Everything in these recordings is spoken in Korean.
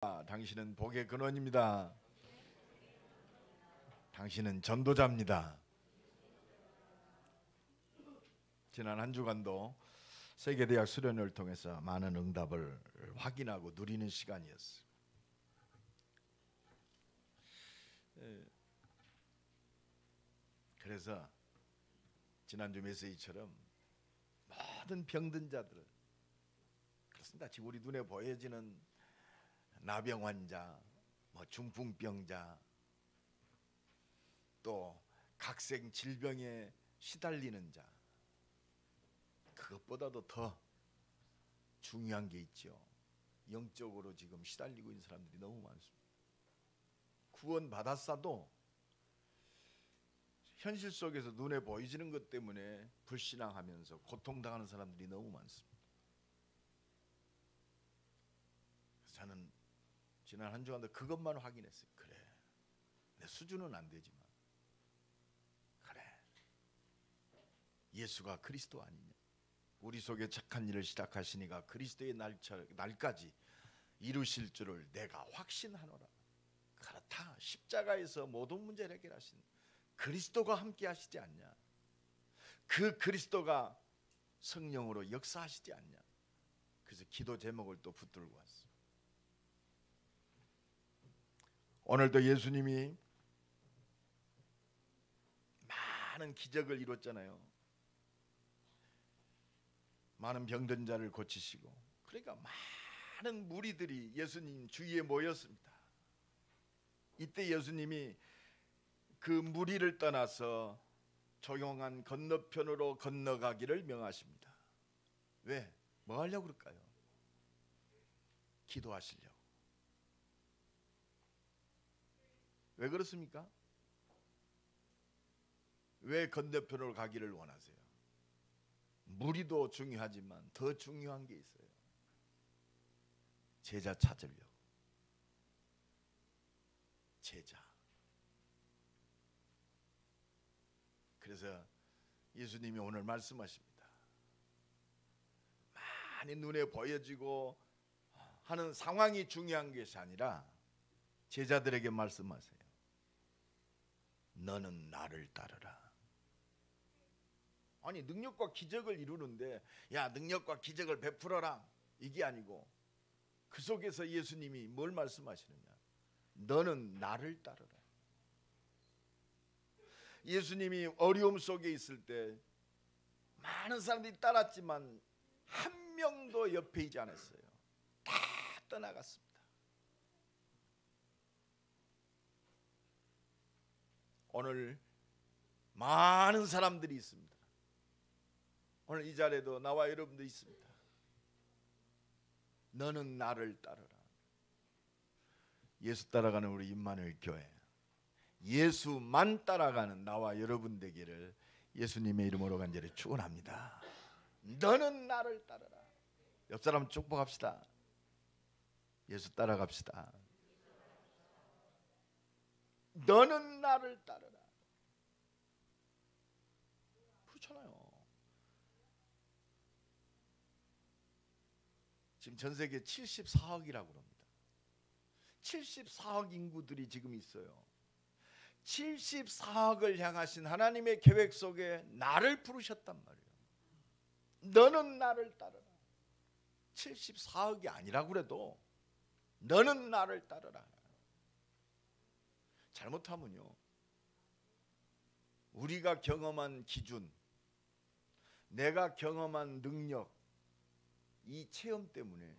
당신은 복의 근원입니다. 당신은 전도자입니다. 지난 한 주간도 세계대학 수련회를 통해서 많은 응답을 확인하고 누리는 시간이었어요. 그래서 지난주 메시지처럼 모든 병든 자들은, 그렇습니다, 지금 우리 눈에 보여지는 나병 환자, 중풍병자, 또 각색 질병에 시달리는 자, 그것보다도 더 중요한 게 있죠. 영적으로 지금 시달리고 있는 사람들이 너무 많습니다. 구원 받았어도 현실 속에서 눈에 보이지는 것 때문에 불신앙하면서 고통당하는 사람들이 너무 많습니다. 그래서 저는 지난 한 주간도 그것만 확인했어요. 그래, 내 수준은 안 되지만 그래, 예수가 그리스도 아니냐, 우리 속에 착한 일을 시작하시니가 그리스도의 날까지 이루실 줄을 내가 확신하노라. 그렇다, 십자가에서 모든 문제를 해결하신 그리스도가 함께 하시지 않냐, 그 그리스도가 성령으로 역사하시지 않냐. 그래서 기도 제목을 또 붙들고 왔어요. 오늘도 예수님이 많은 기적을 이뤘잖아요. 많은 병든 자를 고치시고, 그러니까 많은 무리들이 예수님 주위에 모였습니다. 이때 예수님이 그 무리를 떠나서 조용한 건너편으로 건너가기를 명하십니다. 왜? 뭐 하려고 그럴까요? 기도하시려고. 왜 그렇습니까? 왜 건너편으로 가기를 원하세요? 무리도 중요하지만 더 중요한 게 있어요. 제자 찾으려고. 제자. 그래서 예수님이 오늘 말씀하십니다. 많이 눈에 보여지고 하는 상황이 중요한 것이 아니라 제자들에게 말씀하세요. 너는 나를 따르라. 아니, 능력과 기적을 이루는데 야, 능력과 기적을 베풀어라, 이게 아니고 그 속에서 예수님이 뭘 말씀하시느냐, 너는 나를 따르라. 예수님이 어려움 속에 있을 때 많은 사람들이 따랐지만 한 명도 옆에 있지 않았어요. 다 떠나갔습니다. 오늘 많은 사람들이 있습니다. 오늘 이 자리에도 나와 여러분도 있습니다. 너는 나를 따르라. 예수 따라가는 우리 임마누엘 교회, 예수만 따라가는 나와 여러분 되기를 예수님의 이름으로 간절히 축원합니다. 너는 나를 따르라. 옆 사람 축복합시다. 예수 따라갑시다. 너는 나를 따르라. 그렇잖아요. 지금 전 세계 74억이라고 합니다. 74억 인구들이 지금 있어요. 74억을 향하신 하나님의 계획 속에 나를 부르셨단 말이에요. 너는 나를 따르라. 74억이 아니라고 그래도 너는 나를 따르라. 잘못하면요, 우리가 경험한 기준, 내가 경험한 능력, 이 체험 때문에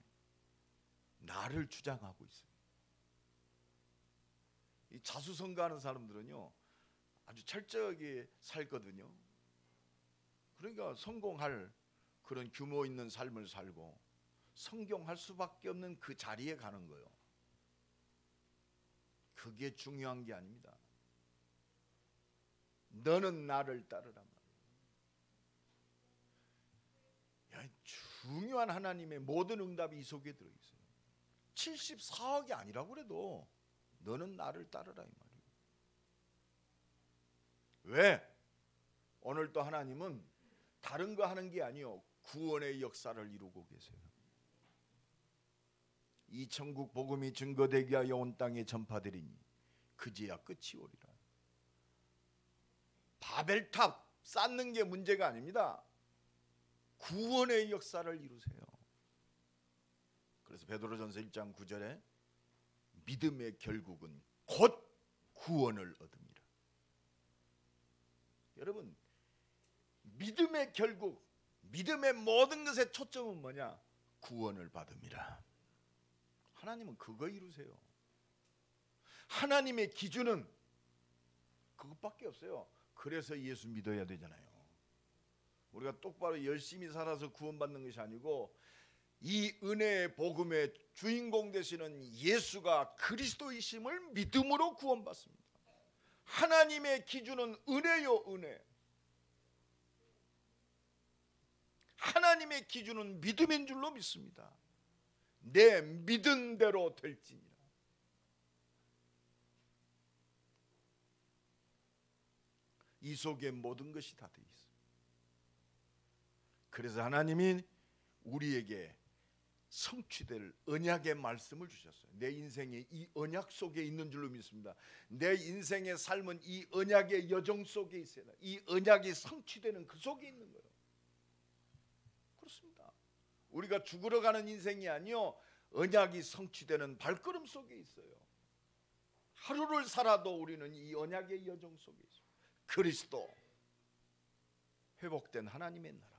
나를 주장하고 있어요. 이 자수성가하는 사람들은요, 아주 철저하게 살거든요. 그러니까 성공할 그런 규모 있는 삶을 살고 성공할 수밖에 없는 그 자리에 가는 거예요. 그게 중요한 게 아닙니다. 너는 나를 따르란 말이에요. 중요한 하나님의 모든 응답이 이 속에 들어있어요. 74억이 아니라고 그래도 너는 나를 따르라, 이 말이에요. 왜? 오늘도 하나님은 다른 거 하는 게 아니요, 구원의 역사를 이루고 계세요. 이 천국 복음이 증거되게 하여 온 땅에 전파되리니 그제야 끝이 오리라. 바벨탑 쌓는 게 문제가 아닙니다. 구원의 역사를 이루세요. 그래서 베드로전서 1장 9절에 믿음의 결국은 곧 구원을 얻음이라. 여러분, 믿음의 결국, 믿음의 모든 것의 초점은 뭐냐? 구원을 받음이라. 하나님은 그거 이루세요. 하나님의 기준은 그것밖에 없어요. 그래서 예수 믿어야 되잖아요. 우리가 똑바로 열심히 살아서 구원받는 것이 아니고 이 은혜의 복음의 주인공 되시는 예수가 그리스도이심을 믿음으로 구원받습니다. 하나님의 기준은 은혜요, 은혜. 하나님의 기준은 믿음인 줄로 믿습니다. 내 믿은 대로 될지니라. 이 속에 모든 것이 다 되어 있습니다. 그래서 하나님이 우리에게 성취될 언약의 말씀을 주셨어요. 내 인생에 이 언약 속에 있는 줄로 믿습니다. 내 인생의 삶은 이 언약의 여정 속에 있어야 돼. 이 언약이 성취되는 그 속에 있는 거예요. 그렇습니다. 우리가 죽으러 가는 인생이 아니요, 언약이 성취되는 발걸음 속에 있어요. 하루를 살아도 우리는 이 언약의 여정 속에 있어요. 그리스도, 회복된 하나님의 나라,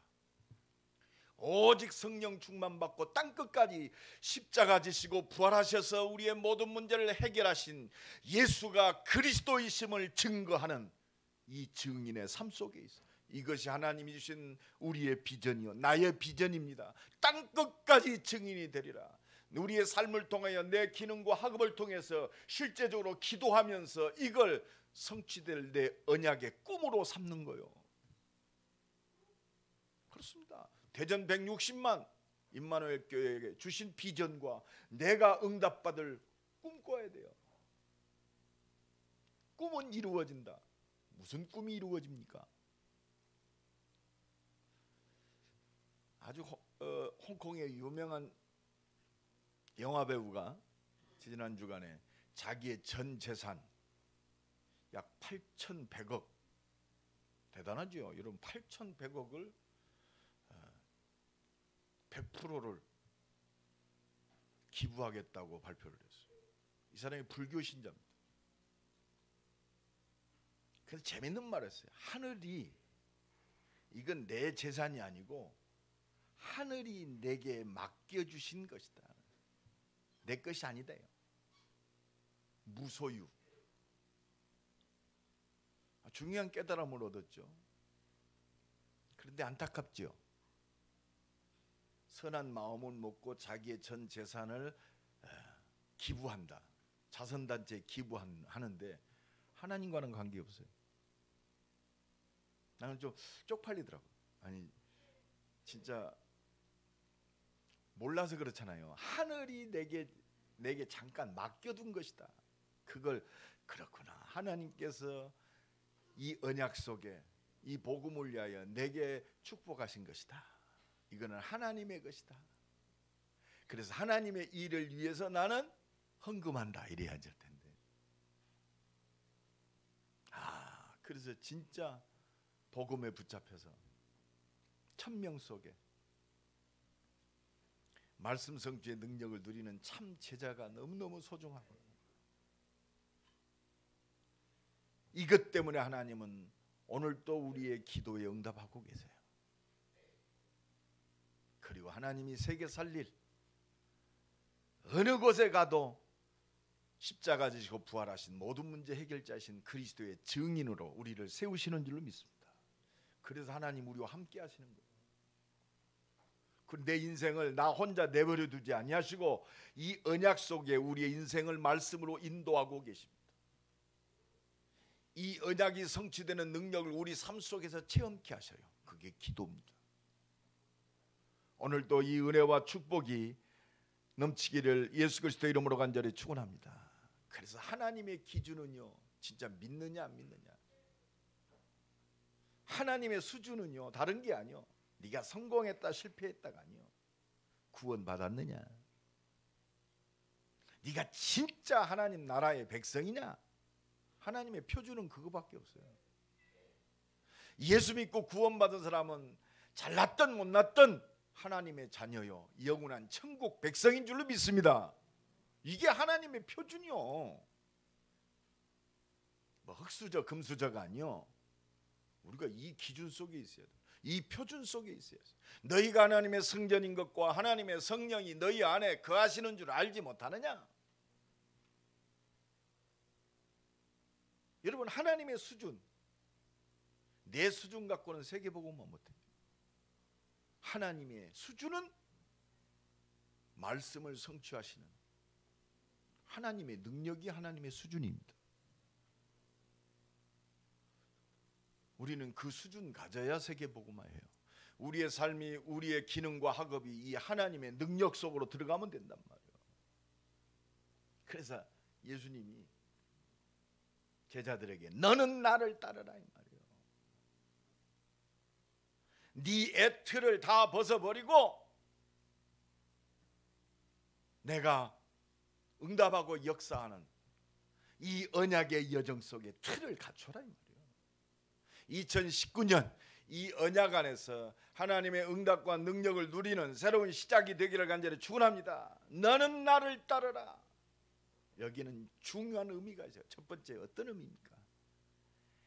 오직 성령 충만받고 땅끝까지 십자가 지시고 부활하셔서 우리의 모든 문제를 해결하신 예수가 그리스도이심을 증거하는 이 증인의 삶 속에 있어요. 이것이 하나님이 주신 우리의 비전이요, 나의 비전입니다. 땅끝까지 증인이 되리라. 우리의 삶을 통하여 내 기능과 학업을 통해서 실제적으로 기도하면서 이걸 성취될 내 언약의 꿈으로 삼는 거요. 그렇습니다. 대전 160만 임마누엘 교회에게 주신 비전과 내가 응답받을 꿈꿔야 돼요. 꿈은 이루어진다. 무슨 꿈이 이루어집니까? 아주 홍콩의 유명한 영화배우가 지난 주간에 자기의 전 재산 약 8,100억, 대단하죠. 여러분, 8,100억을 100%를 기부하겠다고 발표를 했어요. 이 사람이 불교 신자입니다. 그래서 재밌는 말을 했어요. 하늘이, 이건 내 재산이 아니고 하늘이 내게 맡겨주신 것이다. 내 것이 아니다요. 무소유. 중요한 깨달음을 얻었죠. 그런데 안타깝죠. 선한 마음을 먹고 자기의 전 재산을 기부한다. 자선단체에 기부하는데 하나님과는 관계없어요. 나는 좀 쪽팔리더라고. 아니, 진짜 몰라서 그렇잖아요. 하늘이 내게 잠깐 맡겨둔 것이다. 그걸, 그렇구나, 하나님께서 이 언약 속에 이 복음을 위하여 내게 축복하신 것이다. 이거는 하나님의 것이다. 그래서 하나님의 일을 위해서 나는 헌금한다, 이래야 할 텐데. 그래서 진짜 복음에 붙잡혀서 천명 속에 말씀 성취의 능력을 누리는 참 제자가 너무너무 소중하고, 이것 때문에 하나님은 오늘도 우리의 기도에 응답하고 계세요. 그리고 하나님이 세계 살릴 어느 곳에 가도 십자가 지시고 부활하신 모든 문제 해결자이신 그리스도의 증인으로 우리를 세우시는 줄로 믿습니다. 그래서 하나님 우리와 함께 하시는 거예요. 내 인생을 나 혼자 내버려 두지 아니하시고 이 언약 속에 우리의 인생을 말씀으로 인도하고 계십니다. 이 언약이 성취되는 능력을 우리 삶 속에서 체험케 하셔요. 그게 기도입니다. 오늘도 이 은혜와 축복이 넘치기를 예수 그리스도 이름으로 간절히 축원합니다. 그래서 하나님의 기준은요, 진짜 믿느냐 안 믿느냐. 하나님의 수준은요, 다른 게 아니요, 네가 성공했다 실패했다가 아니요, 구원 받았느냐. 네가 진짜 하나님 나라의 백성이냐? 하나님의 표준은 그거밖에 없어요. 예수 믿고 구원받은 사람은 잘났든 못났든 하나님의 자녀요, 영원한 천국 백성인 줄로 믿습니다. 이게 하나님의 표준이요. 뭐 흙수저 금수저가 아니요. 우리가 이 기준 속에 있어야 돼. 이 표준 속에 있어야 돼. 너희가 하나님의 성전인 것과 하나님의 성령이 너희 안에 거하시는 줄 알지 못하느냐? 여러분, 하나님의 수준, 내 수준 갖고는 세계복음만 못해. 하나님의 수준은 말씀을 성취하시는 하나님의 능력이 하나님의 수준입니다. 우리는 그 수준 가져야 세계복음화해요. 우리의 삶이, 우리의 기능과 학업이 이 하나님의 능력 속으로 들어가면 된단 말이에요. 그래서 예수님이 제자들에게 너는 나를 따르라 이 말이에요. 네 애틀을 다 벗어버리고 내가 응답하고 역사하는 이 언약의 여정 속에 틀을 갖춰라 이 말이에요. 2019년 이 언약 안에서 하나님의 응답과 능력을 누리는 새로운 시작이 되기를 간절히 축원합니다. 너는 나를 따르라. 여기는 중요한 의미가 있어요. 첫 번째, 어떤 의미입니까?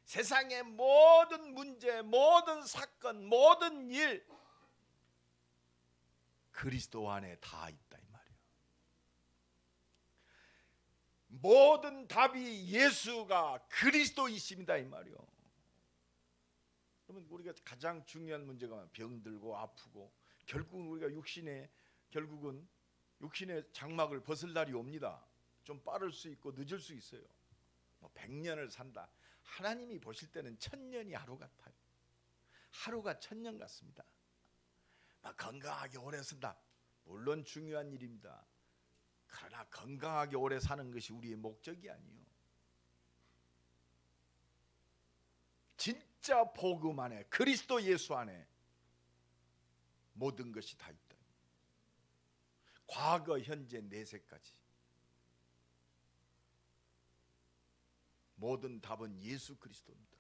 세상의 모든 문제, 모든 사건, 모든 일 그리스도 안에 다 있다 이 말이에요. 모든 답이 예수가 그리스도이십니다 이 말이에요. 그러면 우리가 가장 중요한 문제가 병들고 아프고 결국은 우리가 결국은 육신의 장막을 벗을 날이 옵니다. 좀 빠를 수 있고 늦을 수 있어요. 뭐 100년을 산다. 하나님이 보실 때는 1000년이 하루 같아요. 하루가 1000년 같습니다. 막 건강하게 오래 산다. 물론 중요한 일입니다. 그러나 건강하게 오래 사는 것이 우리의 목적이 아니에요. 진짜 복음 안에, 그리스도 예수 안에 모든 것이 다 있다. 과거, 현재, 내세까지 모든 답은 예수 그리스도입니다.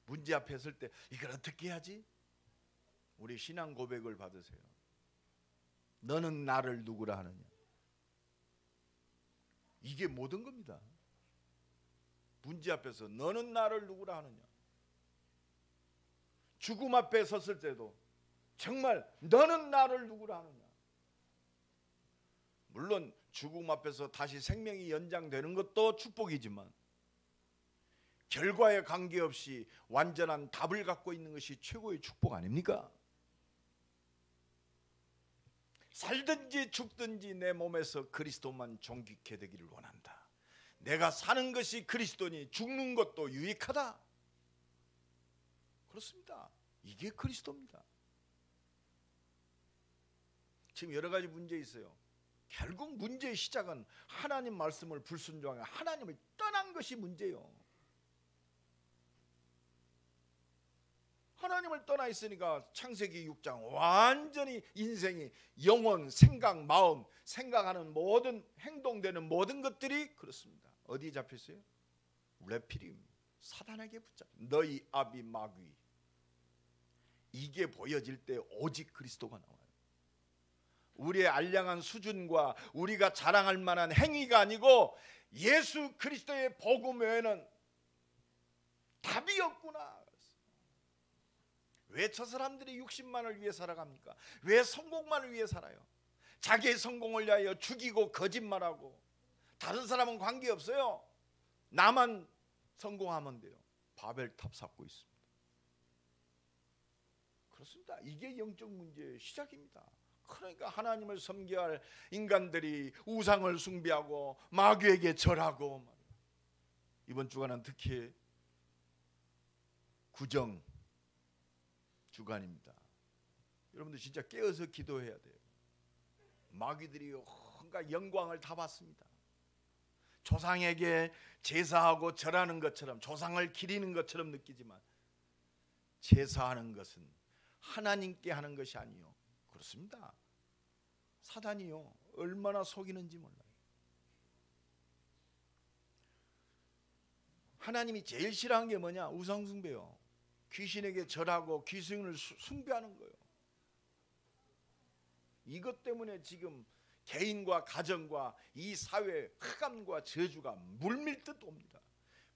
문제 앞에 설 때 이걸 어떻게 해야지? 우리 신앙 고백을 받으세요. 너는 나를 누구라 하느냐? 이게 모든 겁니다. 문제 앞에서 너는 나를 누구라 하느냐? 죽음 앞에 섰을 때도 정말 너는 나를 누구라 하느냐? 물론 죽음 앞에서 다시 생명이 연장되는 것도 축복이지만 결과에 관계없이 완전한 답을 갖고 있는 것이 최고의 축복 아닙니까? 살든지 죽든지 내 몸에서 그리스도만 존귀케 되기를 원한다. 내가 사는 것이 그리스도니 죽는 것도 유익하다. 그렇습니다. 이게 그리스도입니다. 지금 여러 가지 문제 있어요. 결국 문제의 시작은 하나님 말씀을 불순종하여 하나님을 떠난 것이 문제예요. 하나님을 떠나 있으니까 창세기 6장 완전히 인생이 영혼, 생각, 마음, 생각하는 모든 행동되는 모든 것들이 그렇습니다. 어디에 잡혔어요? 레피림, 사단에게 붙잡혀. 너희 아비 마귀. 이게 보여질 때 오직 그리스도가 나와요. 우리의 알량한 수준과 우리가 자랑할 만한 행위가 아니고 예수 그리스도의 복음 외에는 답이 없구나. 왜 저 사람들이 60만을 위해 살아갑니까? 왜 성공만을 위해 살아요? 자기의 성공을 위하여 죽이고 거짓말하고 다른 사람은 관계없어요. 나만 성공하면 돼요. 바벨탑 쌓고 있습니다. 그렇습니다. 이게 영적 문제의 시작입니다. 그러니까 하나님을 섬겨야 할 인간들이 우상을 숭배하고 마귀에게 절하고. 이번 주간은 특히 구정 주간입니다. 여러분들 진짜 깨어서 기도해야 돼요. 마귀들이 온갖 영광을 다 받습니다. 조상에게 제사하고 절하는 것처럼, 조상을 기리는 것처럼 느끼지만 제사하는 것은 하나님께 하는 것이 아니요. 그렇습니다. 사단이요, 얼마나 속이는지 몰라요. 하나님이 제일 싫어하는 게 뭐냐? 우상숭배요. 귀신에게 절하고 귀신을 숭배하는 거예요. 이것 때문에 지금 개인과 가정과 이 사회의 흑암과 저주가 물밀듯 옵니다.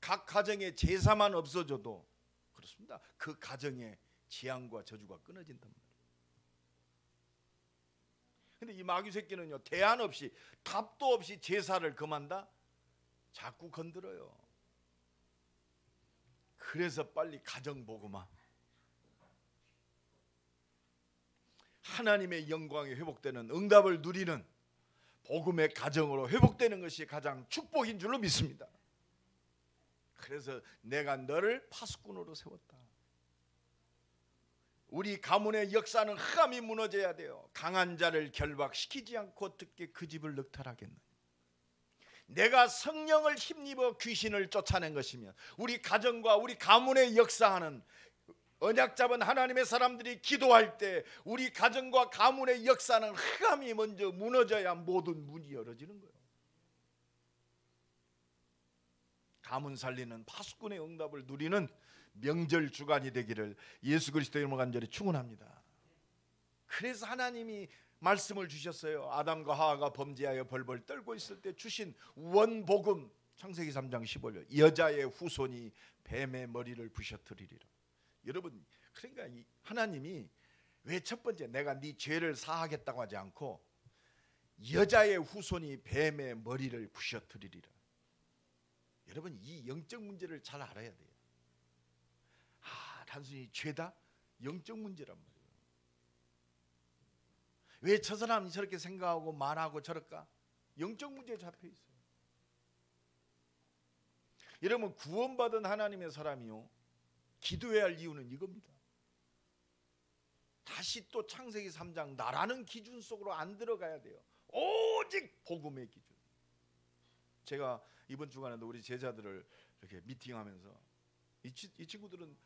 각 가정에 제사만 없어져도 그렇습니다. 그 가정에 재앙과 저주가 끊어진단 말이에요. 근데 이 마귀 새끼는요, 대안 없이 답도 없이 제사를 금한다? 자꾸 건드려요. 그래서 빨리 가정 복음화, 하나님의 영광이 회복되는, 응답을 누리는 복음의 가정으로 회복되는 것이 가장 축복인 줄로 믿습니다. 그래서 내가 너를 파수꾼으로 세웠다. 우리 가문의 역사는 흑암이 무너져야 돼요. 강한 자를 결박시키지 않고 어떻게 그 집을 늑탈하겠느냐. 내가 성령을 힘입어 귀신을 쫓아낸 것이면 우리 가정과 우리 가문의 역사하는 언약 잡은 하나님의 사람들이 기도할 때 우리 가정과 가문의 역사는 흑암이 먼저 무너져야 모든 문이 열어지는 거예요. 가문 살리는 파수꾼의 응답을 누리는 명절 주간이 되기를 예수 그리스도의 이름으로 간절히 축원합니다. 그래서 하나님이 말씀을 주셨어요. 아담과 하와가 범죄하여 벌벌 떨고 있을 때 주신 원복음, 창세기 3장 15절, 여자의 후손이 뱀의 머리를 부셔뜨리리라. 여러분, 그러니까 이 하나님이 왜 첫 번째 내가 네 죄를 사하겠다고 하지 않고 여자의 후손이 뱀의 머리를 부셔뜨리리라. 여러분, 이 영적 문제를 잘 알아야 돼요. 단순히 죄다? 영적 문제란 말이에요. 왜 저 사람이 저렇게 생각하고 말하고 저럴까? 영적 문제에 잡혀 있어요. 여러분, 구원받은 하나님의 사람이요, 기도해야 할 이유는 이겁니다. 다시 또 창세기 3장 나라는 기준 속으로 안 들어가야 돼요. 오직 복음의 기준. 제가 이번 주간에도 우리 제자들을 이렇게 미팅하면서 이 친구들은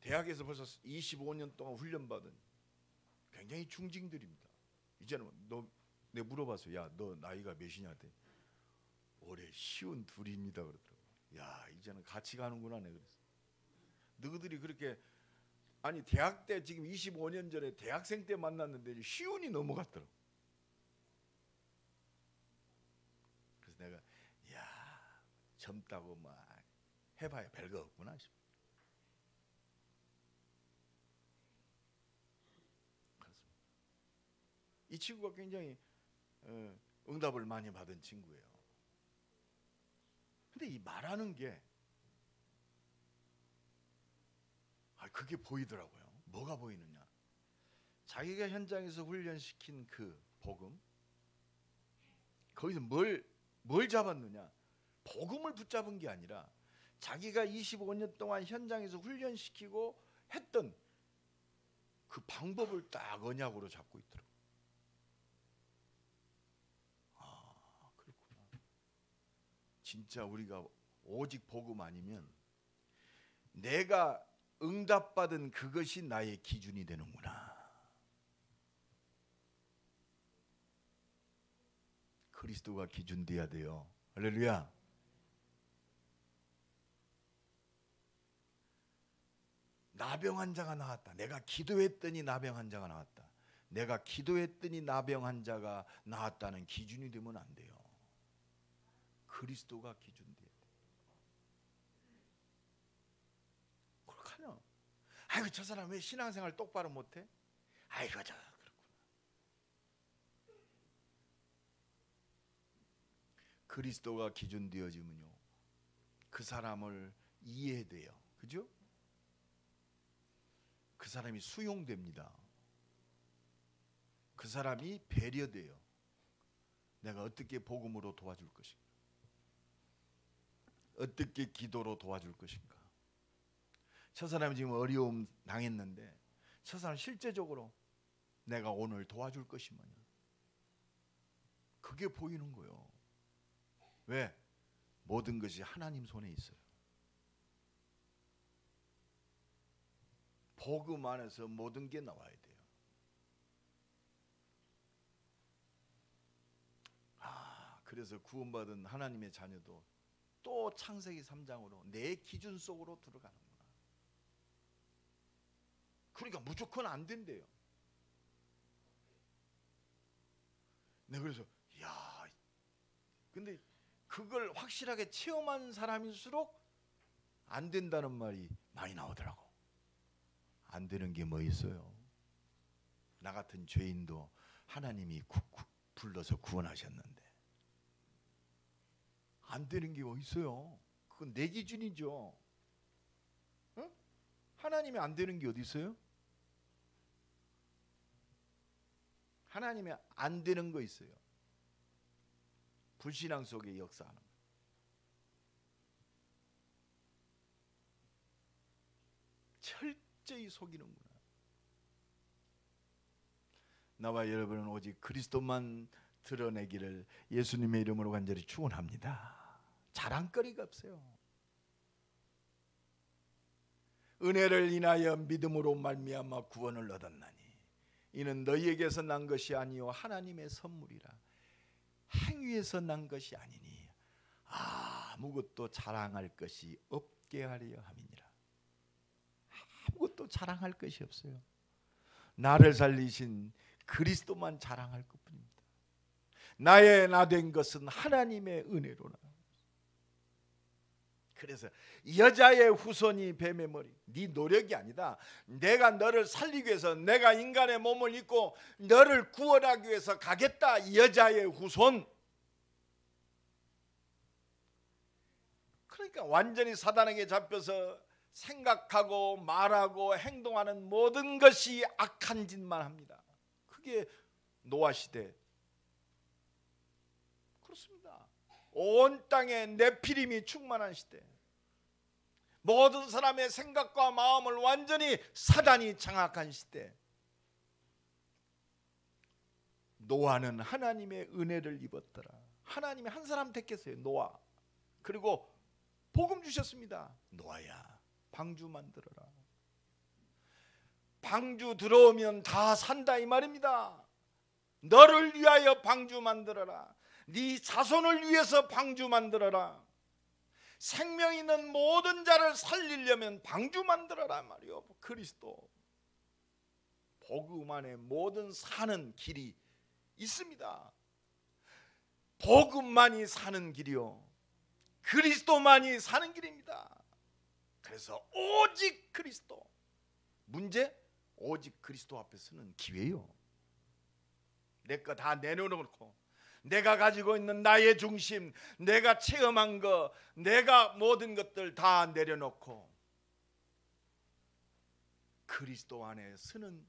대학에서 벌써 25년 동안 훈련받은 굉장히 중징들입니다. 이제는 내가 물어봤어요. 야, 너 나이가 몇이냐? 올해 52입니다 그러더라고. 야, 이제는 같이 가는구나. 내가 그랬어. 너희들이 그렇게, 아니 대학 때 지금 25년 전에 대학생 때 만났는데 시운이 넘어갔더라고. 그래서 내가 야, 젊다고 막 해봐야 별거 없구나 싶어. 그렇습니다. 이 친구가 굉장히 응답을 많이 받은 친구예요. 근데 이 말하는 게 그게 보이더라고요. 뭐가 보이느냐? 자기가 현장에서 훈련시킨 그 복음, 거기서 뭘 잡았느냐? 복음을 붙잡은 게 아니라 자기가 25년 동안 현장에서 훈련시키고 했던 그 방법을 딱 언약으로 잡고 있더라고요. 그렇구나. 진짜 우리가 오직 복음 아니면 내가 응답받은 그것이 나의 기준이 되는구나. 그리스도가 기준 돼야 돼요. 할렐루야. 나병 환자가 나왔다. 내가 기도했더니 나병 환자가 나왔다. 내가 기도했더니 나병 환자가 나왔다는 기준이 되면 안 돼요. 그리스도가 기준 돼야 돼요. 그렇구나. 아이고, 저 사람 왜 신앙생활 똑바로 못해? 아이고, 그렇구나. 그리스도가 기준 되어지면요, 그 사람을 이해돼요. 그죠? 그 사람이 수용됩니다. 그 사람이 배려돼요. 내가 어떻게 복음으로 도와줄 것인가? 어떻게 기도로 도와줄 것인가? 저 사람이 지금 어려움 당했는데 저 사람 실제적으로 내가 오늘 도와줄 것이 뭐냐? 그게 보이는 거예요. 왜? 모든 것이 하나님 손에 있어요. 복음 안에서 모든 게 나와야 돼요. 그래서 구원받은 하나님의 자녀도 또 창세기 3장으로 내 기준 속으로 들어가는구나. 그러니까 무조건 안 된대요. 네, 그래서 야, 근데 그걸 확실하게 체험한 사람일수록 안 된다는 말이 많이 나오더라고. 안 되는 게 뭐 있어요? 나 같은 죄인도 하나님이 불러서 구원하셨는데 안 되는 게 뭐 있어요? 그건 내 기준이죠. 응? 하나님이 안 되는 게 어디 있어요? 하나님이 안 되는 거 있어요. 불신앙 속에 역사하는 거. 철저히 속이는구나. 나와 여러분은 오직 그리스도만 드러내기를 예수님의 이름으로 간절히 축원합니다. 자랑거리가 없어요. 은혜를 인하여 믿음으로 말미암아 구원을 얻었나니 이는 너희에게서 난 것이 아니요 하나님의 선물이라. 행위에서 난 것이 아니니 아무것도 자랑할 것이 없게 하려 함이니라. 아무것도 자랑할 것이 없어요. 나를 살리신 그리스도만 자랑할 것뿐입니다. 나의 나 된 것은 하나님의 은혜로라. 그래서 여자의 후손이 뱀의 머리. 네 노력이 아니다. 내가 너를 살리기 위해서 내가 인간의 몸을 입고 너를 구원하기 위해서 가겠다. 여자의 후손. 그러니까 완전히 사단에게 잡혀서 생각하고 말하고 행동하는 모든 것이 악한 짓만 합니다. 그게 노아 시대. 그렇습니다. 온 땅에 네피림이 충만한 시대. 모든 사람의 생각과 마음을 완전히 사단이 장악한 시대. 노아는 하나님의 은혜를 입었더라. 하나님이 한 사람 택했어요. 노아. 그리고 복음 주셨습니다. 노아야, 방주 만들어라. 방주 들어오면 다 산다 이 말입니다. 너를 위하여 방주 만들어라. 네 자손을 위해서 방주 만들어라. 생명 있는 모든 자를 살리려면 방주 만들어라 말이요. 그리스도. 복음 안에 모든 사는 길이 있습니다. 복음만이 사는 길이요, 그리스도만이 사는 길입니다. 그래서 오직 그리스도. 문제? 오직 그리스도 앞에 서는 기회요. 내 거 다 내려놓고 내가 가지고 있는 나의 중심, 내가 체험한 거, 내가 모든 것들 다 내려놓고 그리스도 안에 서는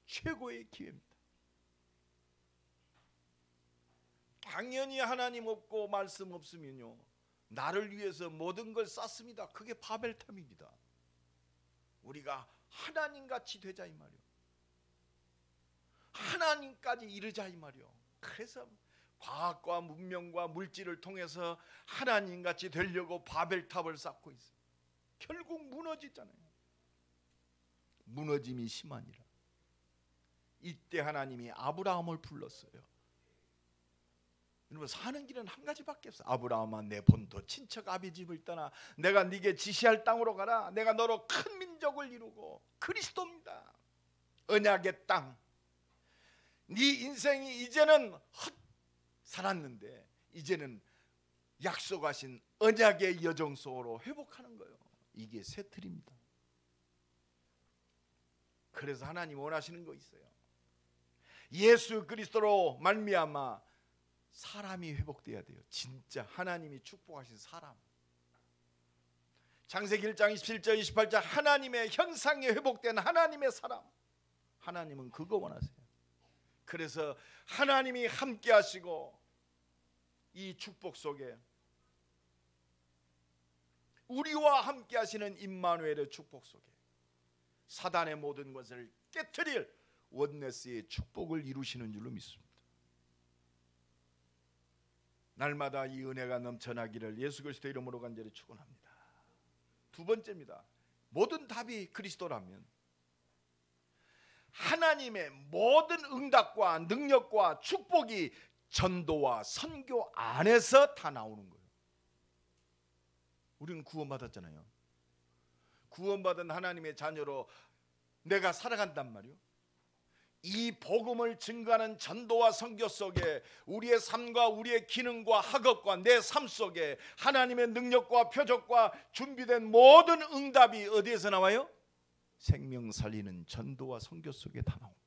최고의 기회입니다. 당연히 하나님 없고 말씀 없으면요, 나를 위해서 모든 걸 쌌습니다. 그게 바벨탑입니다. 우리가 하나님같이 되자 이 말이요, 하나님까지 이르자 이 말이요. 그래서 과학과 문명과 물질을 통해서 하나님같이 되려고 바벨탑을 쌓고 있어요. 결국 무너지잖아요. 무너짐이 심하니라. 이때 하나님이 아브라함을 불렀어요. 여러분, 사는 길은 한 가지밖에 없어요. 아브라함아, 내 본토 친척 아비 집을 떠나 내가 네게 지시할 땅으로 가라. 내가 너로 큰 민족을 이루고. 그리스도입니다. 언약의 땅. 네 인생이 이제는 살았는데 이제는 약속하신 언약의 여정 속으로 회복하는 거예요. 이게 새틀입니다. 그래서 하나님 원하시는 거 있어요. 예수 그리스도로 말미암아 사람이 회복돼야 돼요. 진짜 하나님이 축복하신 사람. 창세기 1장 27절 28절 하나님의 형상에 회복된 하나님의 사람. 하나님은 그거 원하세요. 그래서 하나님이 함께 하시고 이 축복 속에 우리와 함께 하시는 임마누엘의 축복 속에 사단의 모든 것을 깨트릴 원네스의 축복을 이루시는 줄로 믿습니다. 날마다 이 은혜가 넘쳐나기를 예수 그리스도 이름으로 간절히 축원합니다. 두 번째입니다. 모든 답이 그리스도라면 하나님의 모든 응답과 능력과 축복이 전도와 선교 안에서 다 나오는 거예요. 우리는 구원받았잖아요. 구원받은 하나님의 자녀로 내가 살아간단 말이에요. 이 복음을 증거하는 전도와 선교 속에 우리의 삶과 우리의 기능과 학업과 내 삶 속에 하나님의 능력과 표적과 준비된 모든 응답이 어디에서 나와요? 생명 살리는 전도와 선교 속에 다 나옵니다.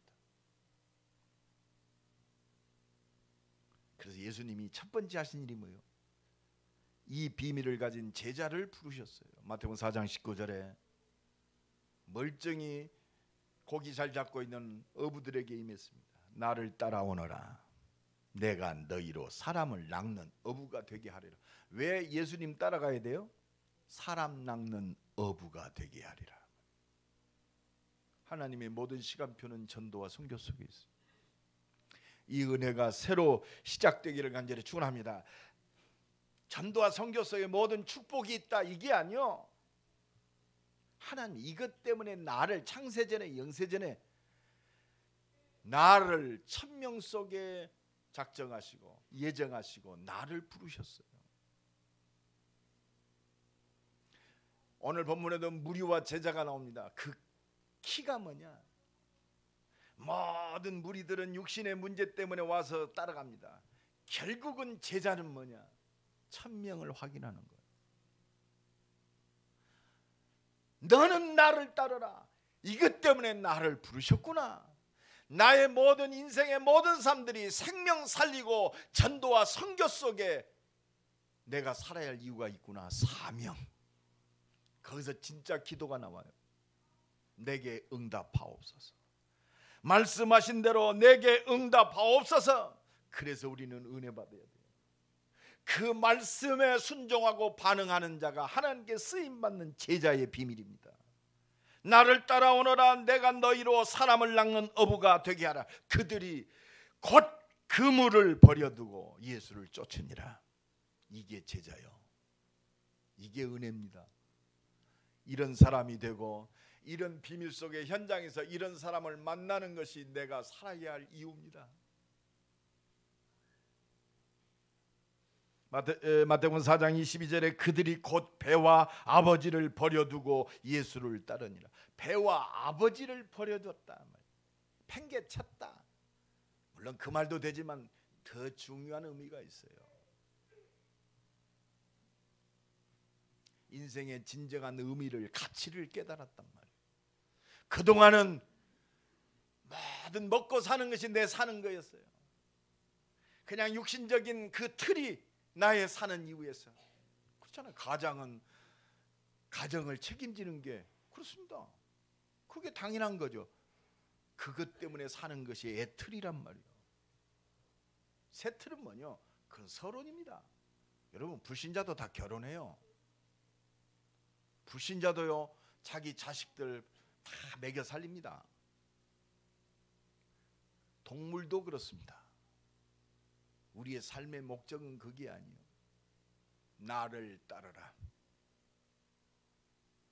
그래서 예수님이 첫 번째 하신 일이 뭐예요? 이 비밀을 가진 제자를 부르셨어요. 마태복음 4장 19절에 멀쩡히 고기 잘 잡고 있는 어부들에게 임했습니다. 나를 따라오너라. 내가 너희로 사람을 낚는 어부가 되게 하리라. 왜 예수님 따라가야 돼요? 사람 낚는 어부가 되게 하리라. 하나님의 모든 시간표는 전도와 선교 속에 있습니다. 이 은혜가 새로 시작되기를 간절히 축원합니다. 전도와 선교 속에 모든 축복이 있다 이게 아니요. 하나님 이것 때문에 나를 창세전에 영세전에 나를 천명 속에 작정하시고 예정하시고 나를 부르셨어요. 오늘 본문에도 무리와 제자가 나옵니다. 그 키가 뭐냐? 모든 무리들은 육신의 문제 때문에 와서 따라갑니다. 결국은 제자는 뭐냐? 천명을 확인하는 거예요. 너는 나를 따르라. 이것 때문에 나를 부르셨구나. 나의 모든 인생의 모든 삶들이 생명 살리고 전도와 선교 속에 내가 살아야 할 이유가 있구나. 사명. 거기서 진짜 기도가 나와요. 내게 응답하옵소서. 말씀하신 대로 내게 응답하옵소서. 그래서 우리는 은혜 받아야 돼요. 그 말씀에 순종하고 반응하는 자가 하나님께 쓰임받는 제자의 비밀입니다. 나를 따라오너라. 내가 너희로 사람을 낚는 어부가 되게 하라. 그들이 곧 그물을 버려두고 예수를 쫓으니라. 이게 제자요. 이게 은혜입니다. 이런 사람이 되고 이런 비밀 속의 현장에서 이런 사람을 만나는 것이 내가 살아야 할 이유입니다. 마태복음 4장 22절에 그들이 곧 배와 아버지를 버려두고 예수를 따르니라. 배와 아버지를 버려뒀다. 팽개쳤다. 물론 그 말도 되지만 더 중요한 의미가 있어요. 인생의 진정한 의미를, 가치를 깨달았단 말이에요. 그동안은 모든 먹고 사는 것이 내 사는 거였어요. 그냥 육신적인 그 틀이 나의 사는 이유에서. 그렇잖아요. 가정을 책임지는 게 그렇습니다. 그게 당연한 거죠. 그것 때문에 사는 것이 애 틀이란 말이에요. 새 틀은 뭐냐? 그건 서론입니다. 여러분 불신자도 다 결혼해요. 불신자도요 자기 자식들 다 먹여 살립니다. 동물도 그렇습니다. 우리의 삶의 목적은 그게 아니에요. 나를 따르라.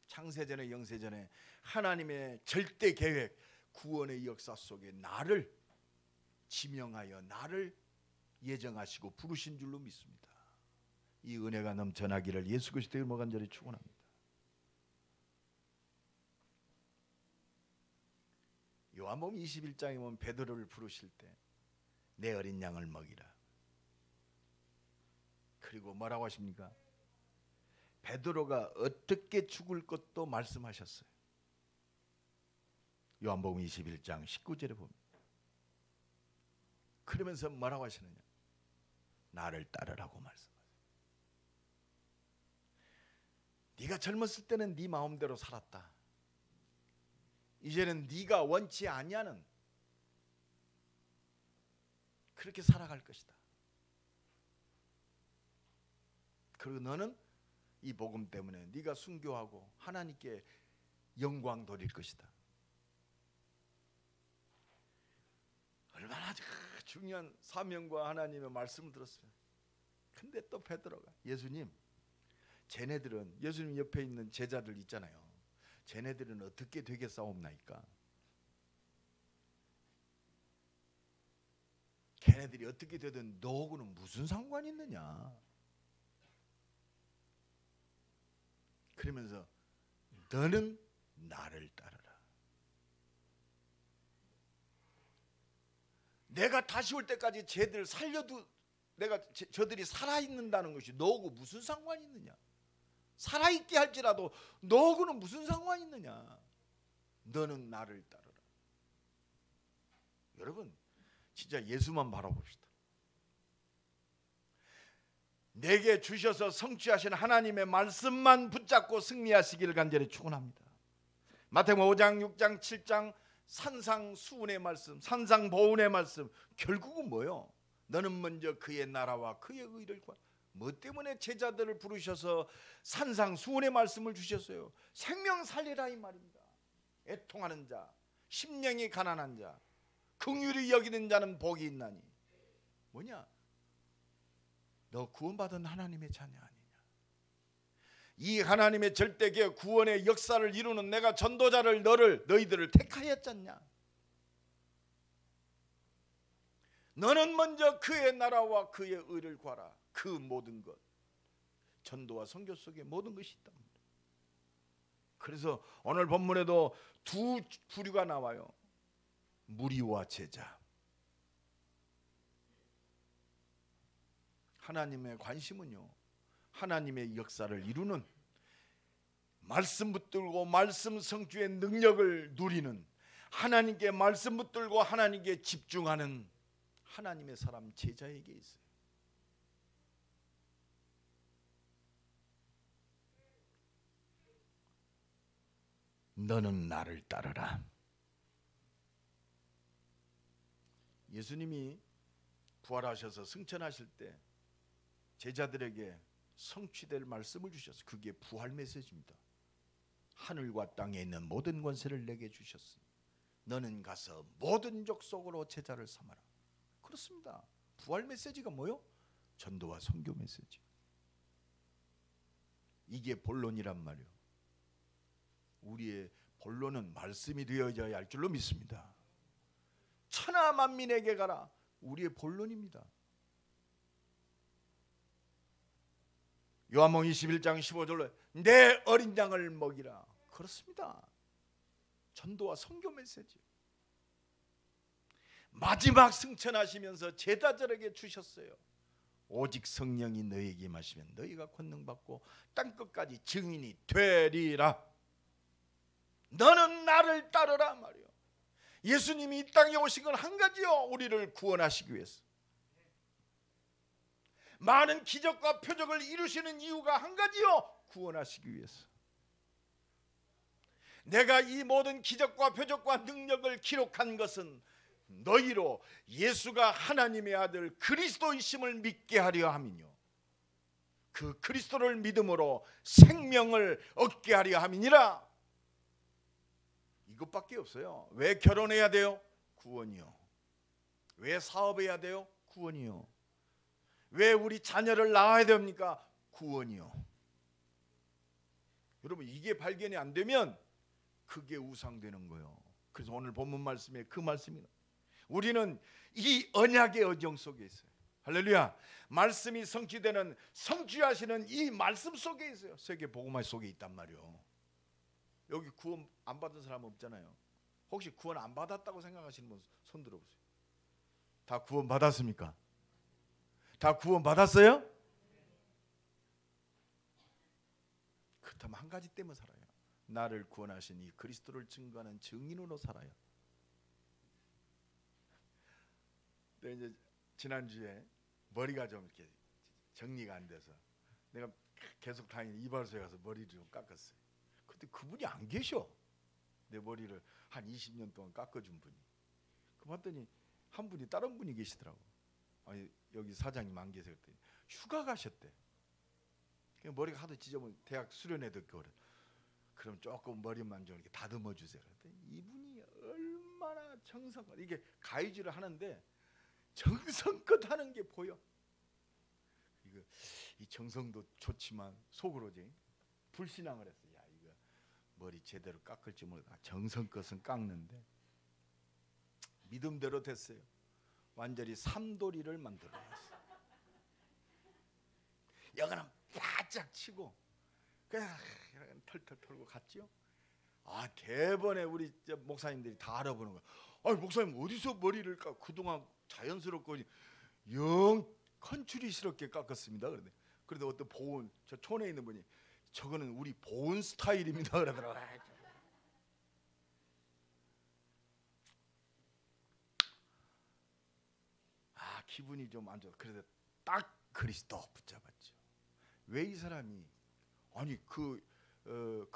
창세전에 영세전에 하나님의 절대 계획, 구원의 역사 속에 나를 지명하여 나를 예정하시고 부르신 줄로 믿습니다. 이 은혜가 넘쳐나기를 예수 그리스도의 이름으로 간절히 축원합니다. 요한복음 21장에 보면 베드로를 부르실 때 내 어린 양을 먹이라. 그리고 뭐라고 하십니까? 베드로가 어떻게 죽을 것도 말씀하셨어요. 요한복음 21장 19절에 보면. 그러면서 뭐라고 하시느냐? 나를 따르라고 말씀하세요. 네가 젊었을 때는 네 마음대로 살았다. 이제는 네가 원치 아니하는 그렇게 살아갈 것이다. 그리고 너는 이 복음 때문에 네가 순교하고 하나님께 영광 돌릴 것이다. 얼마나 중요한 사명과 하나님의 말씀을 들었어요. 근데 또 베드로가 예수님, 쟤네들은 예수님 옆에 있는 제자들 있잖아요. 쟤네들은 어떻게 되겠사옵나이까? 걔네들이 어떻게 되든 너하고는 무슨 상관이 있느냐. 그러면서 너는 나를 따르라. 내가 다시 올 때까지 쟤들 살려도 저들이 살아있는다는 것이 너하고 무슨 상관이 있느냐. 살아있게 할지라도 너하고는 무슨 상관이 있느냐. 너는 나를 따르라. 여러분 진짜 예수만 바라봅시다. 내게 주셔서 성취하신 하나님의 말씀만 붙잡고 승리하시기를 간절히 축원합니다. 마태복음 5장 6장 7장 산상수훈의 말씀, 산상보훈의 말씀, 결국은 뭐요? 너는 먼저 그의 나라와 그의 의를 구하라. 뭐 때문에 제자들을 부르셔서 산상수훈의 말씀을 주셨어요? 생명 살리라 이 말입니다. 애통하는 자, 심령이 가난한 자, 긍휼히 여기는 자는 복이 있나니. 뭐냐? 너 구원받은 하나님의 자녀 아니냐. 이 하나님의 절대계 구원의 역사를 이루는 내가 전도자를 너희들을 택하였잖냐. 너는 먼저 그의 나라와 그의 의를 구하라. 그 모든 것, 전도와 선교 속에 모든 것이 있다. 그래서 오늘 본문에도 두 부류가 나와요. 무리와 제자. 하나님의 관심은요, 하나님의 역사를 이루는, 말씀 붙들고 말씀 성취의 능력을 누리는, 하나님께 말씀 붙들고 하나님께 집중하는 하나님의 사람 제자에게 있어요. 너는 나를 따르라. 예수님이 부활하셔서 승천하실 때 제자들에게 성취될 말씀을 주셨어요. 그게 부활 메시지입니다. 하늘과 땅에 있는 모든 권세를 내게 주셨으니 너는 가서 모든 족속으로 제자를 삼아라. 그렇습니다. 부활 메시지가 뭐요? 전도와 선교 메시지. 이게 본론이란 말이요. 우리의 본론은 말씀이 되어져야 할 줄로 믿습니다. 천하 만민에게 가라. 우리의 본론입니다. 요한복음 21장 15절로 내 어린 양을 먹이라. 그렇습니다. 전도와 선교 메시지. 마지막 승천하시면서 제자들에게 주셨어요. 오직 성령이 너희에게 임하시면 너희가 권능 받고 땅끝까지 증인이 되리라. 너는 나를 따르라 말이요. 예수님이 이 땅에 오신 건 한 가지요. 우리를 구원하시기 위해서. 많은 기적과 표적을 이루시는 이유가 한 가지요. 구원하시기 위해서. 내가 이 모든 기적과 표적과 능력을 기록한 것은 너희로 예수가 하나님의 아들 그리스도이심을 믿게 하려 함이뇨. 그 그리스도를 믿음으로 생명을 얻게 하려 함이니라. 이것밖에 없어요. 왜 결혼해야 돼요? 구원이요. 왜 사업해야 돼요? 구원이요. 왜 우리 자녀를 낳아야 됩니까? 구원이요. 여러분 이게 발견이 안 되면 그게 우상되는 거예요. 그래서 오늘 본문 말씀에 그 말씀이, 우리는 이 언약의 어정 속에 있어요. 할렐루야. 말씀이 성취되는, 성취하시는 이 말씀 속에 있어요. 세계 복음화 속에 있단 말이요. 여기 구원 안 받은 사람 없잖아요. 혹시 구원 안 받았다고 생각하시는 분 손 들어보세요. 다 구원 받았습니까? 다 구원 받았어요? 그렇다면 한 가지 때문에 살아요. 나를 구원하신 이 그리스도를 증거하는 증인으로 살아요. 근데 이제 지난주에 머리가 좀 이렇게 정리가 안 돼서 내가 계속 다니는 이발소에 가서 머리를 좀 깎았어요. 근데 그분이 안 계셔. 내 머리를 한 20년 동안 깎아준 분이. 그 봤더니 한 분이 다른 분이 계시더라고. 아니, 여기 사장님 안 계세요. 그랬더니 휴가 가셨대. 머리가 하도 지저분, 대학 수련회 듣고 그래. 그럼 조금 머리만 좀 이렇게 다듬어 주세요. 그랬더니 이분이 얼마나 정성껏, 이게 가위질을 하는데 정성껏 하는 게 보여. 이 정성도 좋지만 속으로지 불신앙을 했어. 야, 이거 머리 제대로 깎을지 모르겠다. 정성껏은 깎는데 믿음대로 됐어요. 완전히 삼도리를 만들어놨어. 여기는 바짝 치고 그냥 털털 털고 갔지요. 아, 대번에 우리 목사님들이 다 알아보는 거야. 아, 목사님 어디서 머리를 그동안 자연스럽고 영 컨츄리스럽게 깎았습니다. 그런데 어떤 보온, 저 촌에 있는 분이 저거는 우리 보온 스타일입니다 그러더라고요. 아, 기분이 좀 안 좋아. 그래서 딱 그리스도 붙잡았죠. 왜 이 사람이, 아니 그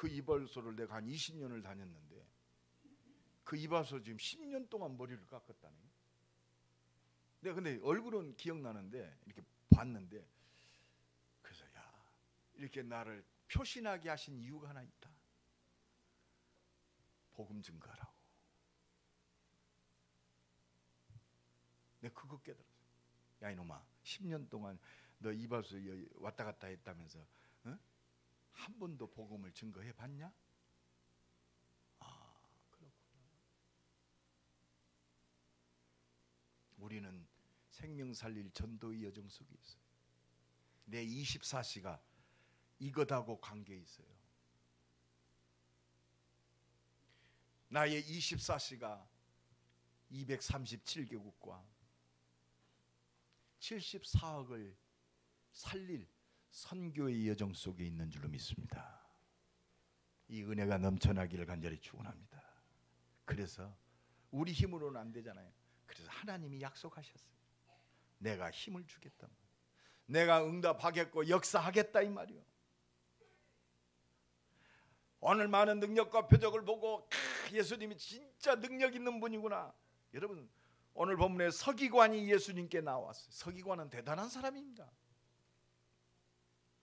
이발소를 내가 한 20년을 다녔는데 그 이발소 지금 10년 동안 머리를 깎았다네. 내가 근데 얼굴은 기억나는데 이렇게 봤는데, 그래서 야, 이렇게 나를 표신하게 하신 이유가 하나 있다. 복음 증거하라고. 내가 그거 깨달았어. 야, 이놈아, 10년 동안 너 이발소 왔다 갔다 했다면서 한 번도 복음을 증거해 봤냐? 아, 그렇구나. 우리는 생명 살릴 전도의 여정 속에 있어요. 내 24시가 이것하고 관계 있어요. 나의 24시가 237개국과 74억을 살릴 선교의 여정 속에 있는 줄로 믿습니다. 이 은혜가 넘쳐나기를 간절히 축원합니다. 그래서 우리 힘으로는 안 되잖아요. 그래서 하나님이 약속하셨어요. 내가 힘을 주겠다. 내가 응답하겠고 역사하겠다 이 말이요. 오늘 많은 능력과 표적을 보고 예수님이 진짜 능력 있는 분이구나. 여러분, 오늘 본문에 서기관이 예수님께 나왔어요. 서기관은 대단한 사람입니다.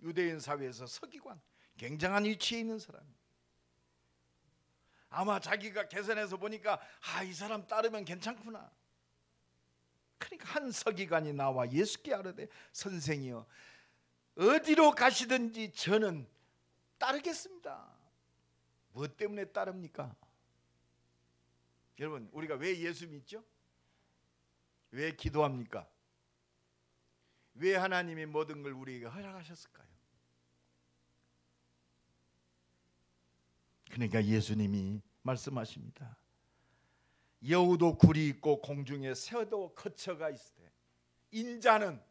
유대인 사회에서 서기관, 굉장한 위치에 있는 사람입니다. 아마 자기가 계산해서 보니까 이 사람 따르면 괜찮구나. 그러니까 한 서기관이 나와 예수께 아뢰되, 선생이여, 어디로 가시든지 저는 따르겠습니다. 무엇 때문에 따릅니까? 여러분, 우리가 왜 예수 믿죠? 왜 기도합니까? 왜 하나님이 모든 걸 우리에게 허락하셨을까요? 그러니까 예수님이 말씀하십니다. 여우도 굴이 있고 공중에 새도 거처가 있으되 인자는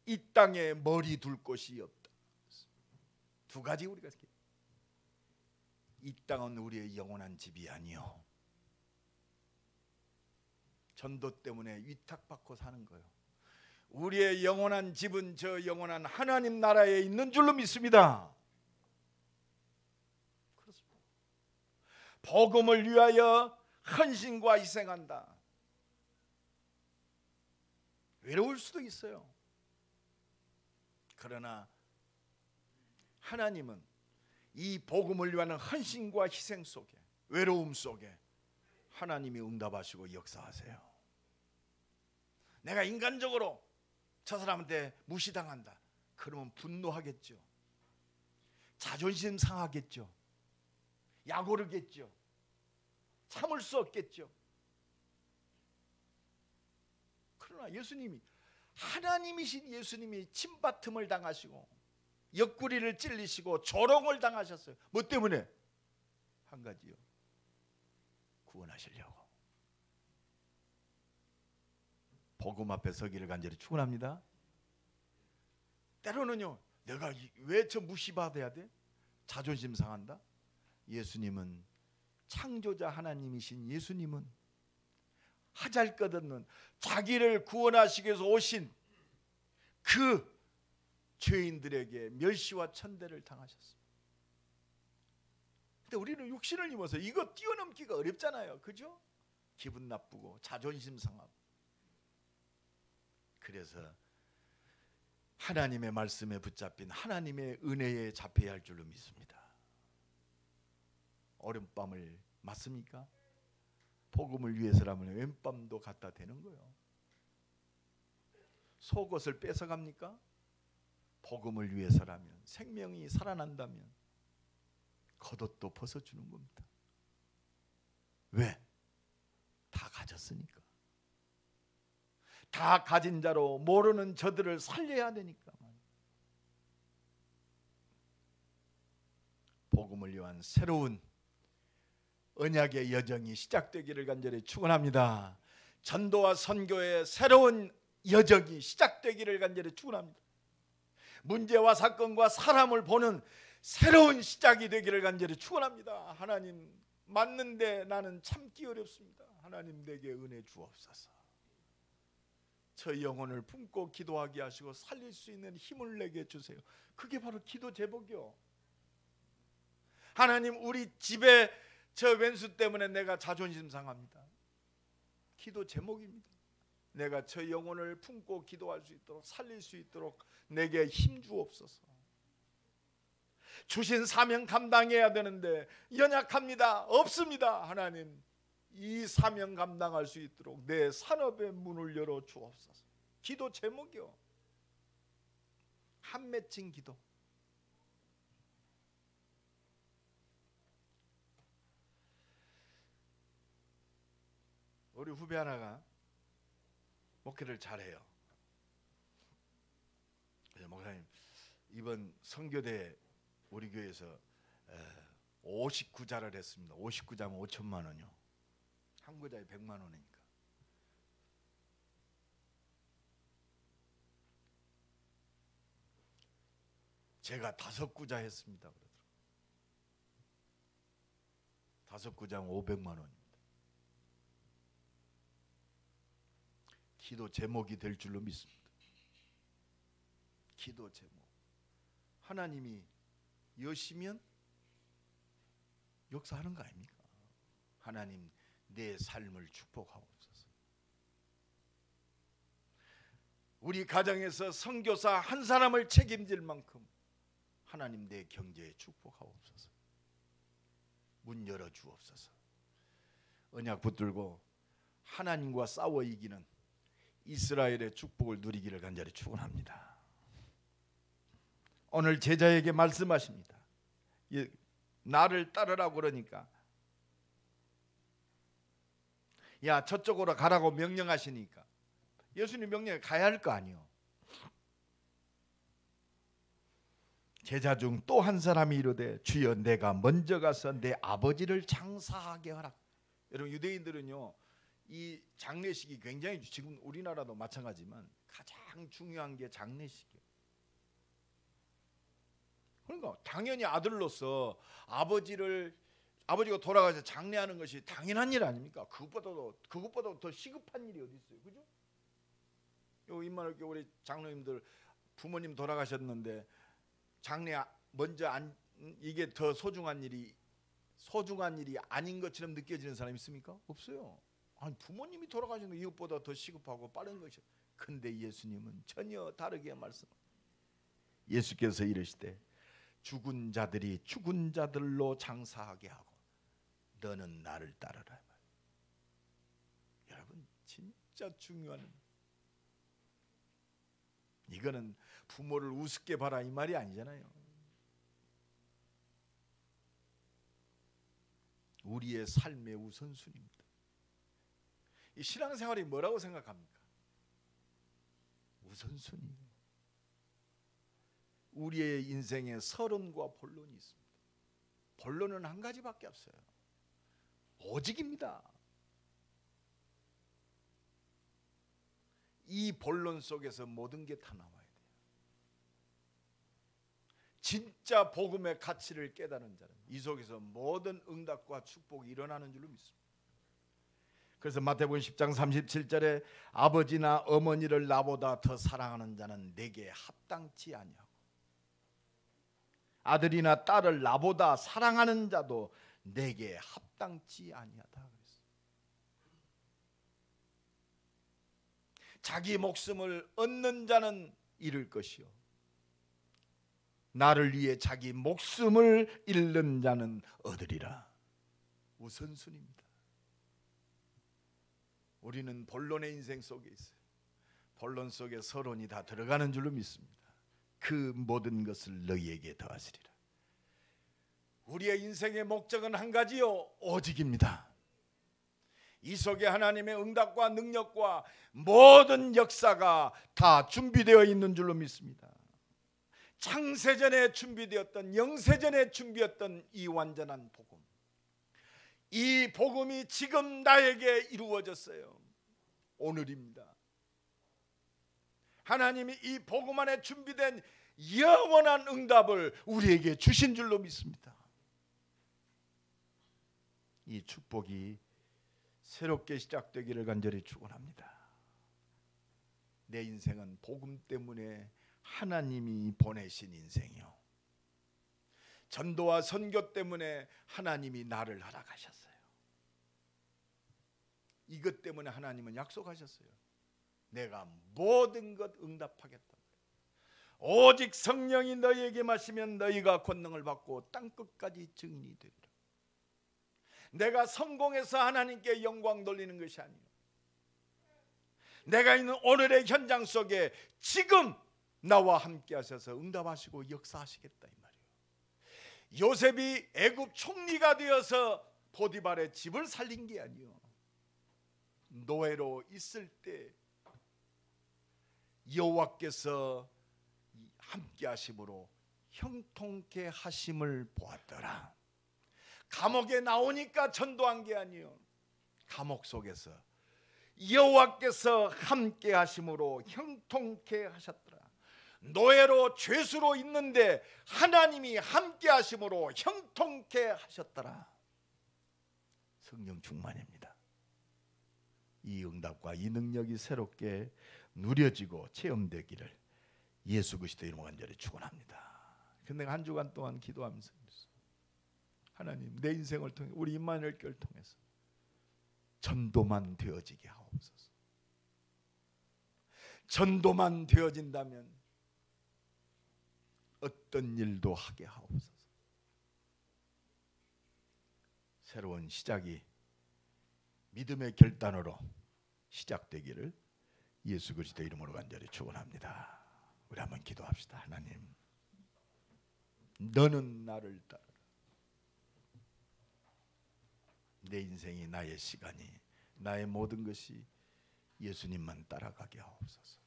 이 땅에 머리 둘 곳이 없다. 두 가지 우리가, 이 땅은 우리의 영원한 집이 아니요, 전도 때문에 위탁받고 사는 거예요. 우리의 영원한 집은 저 영원한 하나님 나라에 있는 줄로 믿습니다. 그렇습니다. 복음을 위하여 헌신과 희생한다. 외로울 수도 있어요. 그러나 하나님은 이 복음을 위한 헌신과 희생 속에, 외로움 속에 하나님이 응답하시고 역사하세요. 내가 인간적으로 저 사람한테 무시당한다. 그러면 분노하겠죠. 자존심 상하겠죠. 약오르겠죠. 참을 수 없겠죠. 그러나 예수님이, 하나님이신 예수님이 침받음을 당하시고 옆구리를 찔리시고 조롱을 당하셨어요. 뭐 때문에? 한 가지요, 구원하시려고. 복음 앞에 서기를 간절히 축원합니다. 때로는요, 내가 왜 저 무시받아야 돼? 자존심 상한다. 예수님은, 창조자 하나님이신 예수님은 하잘것없는 자기를 구원하시기 위해서 오신 그 죄인들에게 멸시와 천대를 당하셨습니다. 근데 우리는 육신을 입어서 이거 뛰어넘기가 어렵잖아요. 그죠? 기분 나쁘고 자존심 상하고. 그래서 하나님의 말씀에 붙잡힌 하나님의 은혜에 잡혀야 할 줄로 믿습니다. 오른밤을 맞습니까? 복음을 위해서라면 왼밤도 갖다 대는 거예요. 속옷을 뺏어갑니까? 복음을 위해서라면, 생명이 살아난다면 겉옷도 벗어주는 겁니다. 왜? 다 가졌으니까. 다 가진 자로 모르는 저들을 살려야 되니까. 복음을 위한 새로운 언약의 여정이 시작되기를 간절히 축원합니다. 전도와 선교의 새로운 여정이 시작되기를 간절히 축원합니다. 문제와 사건과 사람을 보는 새로운 시작이 되기를 간절히 축원합니다. 하나님, 맞는데 나는 참기 어렵습니다. 하나님, 내게 은혜 주옵소서. 저 영혼을 품고 기도하게 하시고 살릴 수 있는 힘을 내게 주세요. 그게 바로 기도 제목이요. 하나님, 우리 집에 저 왼수 때문에 내가 자존심 상합니다. 기도 제목입니다. 내가 저 영혼을 품고 기도할 수 있도록, 살릴 수 있도록 내게 힘 주옵소서. 주신 사명 감당해야 되는데 연약합니다. 없습니다. 하나님, 이 사명 감당할 수 있도록 내 산업의 문을 열어 주옵소서. 기도 제목이요. 한 맺힌 기도. 우리 후배 하나가 목회를 잘해요. 그래서 목사님, 이번 선교대 우리 교회에서 59자를 했습니다. 59자면 5천만 원이요. 한 구자에 100만 원이니까. 제가 5구자 했습니다. 그러더라고요. 5구자면 500만 원입니다. 기도 제목이 될 줄로 믿습니다. 기도 제목. 하나님이 여시면 역사하는 거 아닙니까? 하나님, 내 삶을 축복하옵소서. 우리 가정에서 선교사 한 사람을 책임질 만큼 하나님, 내 경제에 축복하옵소서. 문 열어 주옵소서. 언약 붙들고 하나님과 싸워 이기는 이스라엘의 축복을 누리기를 간절히 축원합니다. 오늘 제자에게 말씀하십니다. 나를 따르라고 그러니까, 야, 저쪽으로 가라고 명령하시니까 예수님 명령에 가야 할 거 아니요. 제자 중 또 한 사람이 이르되, 주여, 내가 먼저 가서 내 아버지를 장사하게 하라. 여러분, 유대인들은요, 이 장례식이 굉장히, 지금 우리나라도 마찬가지지만 가장 중요한 게 장례식이에요. 그러니까 당연히 아들로서 아버지가 돌아가서 장례하는 것이 당연한 일 아닙니까? 그것보다도 더 시급한 일이 어디 있어요, 그죠? 요 임만학교 우리 장로님들 부모님 돌아가셨는데 장례 먼저 이게 더 소중한 일이 아닌 것처럼 느껴지는 사람 있습니까? 없어요. 아니, 부모님이 돌아가셨는데 이것보다 더 시급하고 빠른 것이. 근데 예수님은 전혀 다르게 말씀. 예수께서 이르시되, 죽은 자들이 죽은 자들로 장사하게 하고 너는 나를 따르라. 여러분, 진짜 중요한, 이거는 부모를 우습게 봐라 이 말이 아니잖아요. 우리의 삶의 우선순위입니다. 이 신앙생활이 뭐라고 생각합니까? 우선순위. 우리의 인생에 서론과 본론이 있습니다. 본론은 한 가지밖에 없어요. 오직입니다. 이 본론 속에서 모든 게 다 나와야 돼요. 진짜 복음의 가치를 깨달은 자는 이 속에서 모든 응답과 축복이 일어나는 줄로 믿습니다. 그래서 마태복음 10장 37절에 아버지나 어머니를 나보다 더 사랑하는 자는 내게 합당치 아니하고 아들이나 딸을 나보다 사랑하는 자도 내게 합당치 아니하다 그랬어요. 자기 목숨을 얻는 자는 잃을 것이요 나를 위해 자기 목숨을 잃는 자는 얻으리라. 우선순위입니다. 우리는 본론의 인생 속에 있어요. 본론 속에 서론이 다 들어가는 줄로 믿습니다. 그 모든 것을 너희에게 더하시리라. 우리의 인생의 목적은 한 가지요, 오직입니다. 이 속에 하나님의 응답과 능력과 모든 역사가 다 준비되어 있는 줄로 믿습니다. 창세전에 준비되었던, 영세전에 준비했던 이 완전한 복음, 이 복음이 지금 나에게 이루어졌어요. 오늘입니다. 하나님이 이 복음 안에 준비된 영원한 응답을 우리에게 주신 줄로 믿습니다. 이 축복이 새롭게 시작되기를 간절히 축원합니다. 내 인생은 복음 때문에 하나님이 보내신 인생이요, 전도와 선교 때문에 하나님이 나를 허락하셨어요. 이것 때문에 하나님은 약속하셨어요. 내가 모든 것 응답하겠다. 오직 성령이 너희에게 마시면 너희가 권능을 받고 땅끝까지 증인이 되리라. 내가 성공해서 하나님께 영광 돌리는 것이 아니에요. 내가 있는 오늘의 현장 속에 지금 나와 함께 하셔서 응답하시고 역사하시겠다 이 말이에요. 요셉이 애굽 총리가 되어서 보디발의 집을 살린 게 아니에요. 노예로 있을 때 여호와께서 함께 하심으로 형통케 하심을 보았더라. 감옥에 나오니까 전도한 게 아니에요. 감옥 속에서 여호와께서 함께 하심으로 형통케 하셨더라. 노예로 죄수로 있는데 하나님이 함께 하심으로 형통케 하셨더라. 성령 충만입니다. 이 응답과 이 능력이 새롭게 누려지고 체험되기를 예수 그리스도의 이름으로 간절히 축원합니다. 근데 한 주간 동안 기도하면서 하나님, 내 인생을 통해 우리 임마누엘 교회를 통해서 전도만 되어지게 하옵소서. 전도만 되어진다면 어떤 일도 하게 하옵소서. 새로운 시작이 믿음의 결단으로 시작되기를 예수 그리스도의 이름으로 간절히 축원합니다. 우리 한번 기도합시다. 하나님, 너는 나를 따르라. 내 인생이, 나의 시간이, 나의 모든 것이 예수님만 따라가게 하옵소서.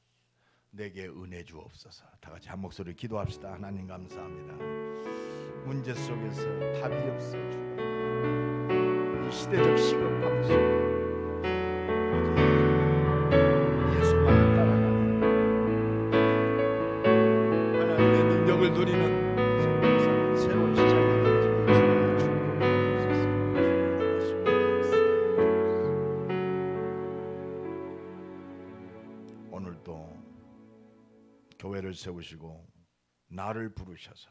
내게 은혜 주옵소서. 다 같이 한 목소리 기도합시다. 하나님 감사합니다. 문제 속에서 답이 없어 이 시대적 시급함 속에 예수만 따라가는 하나님의 능력을 누리는 새로운 시작이 오늘도 교회를 세우시고 나를 부르셔서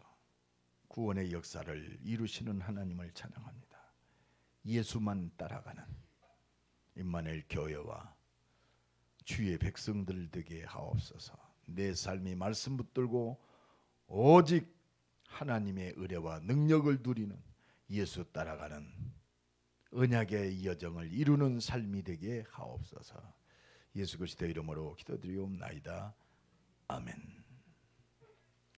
구원의 역사를 이루시는 하나님을 찬양합니다. 예수만 따라가는 임마누엘 교회와 주의 백성들 되게 하옵소서. 내 삶이 말씀 붙들고 오직 하나님의 의뢰와 능력을 누리는 예수 따라가는 언약의 여정을 이루는 삶이 되게 하옵소서. 예수 그리스도의 이름으로 기도드리옵나이다. 아멘.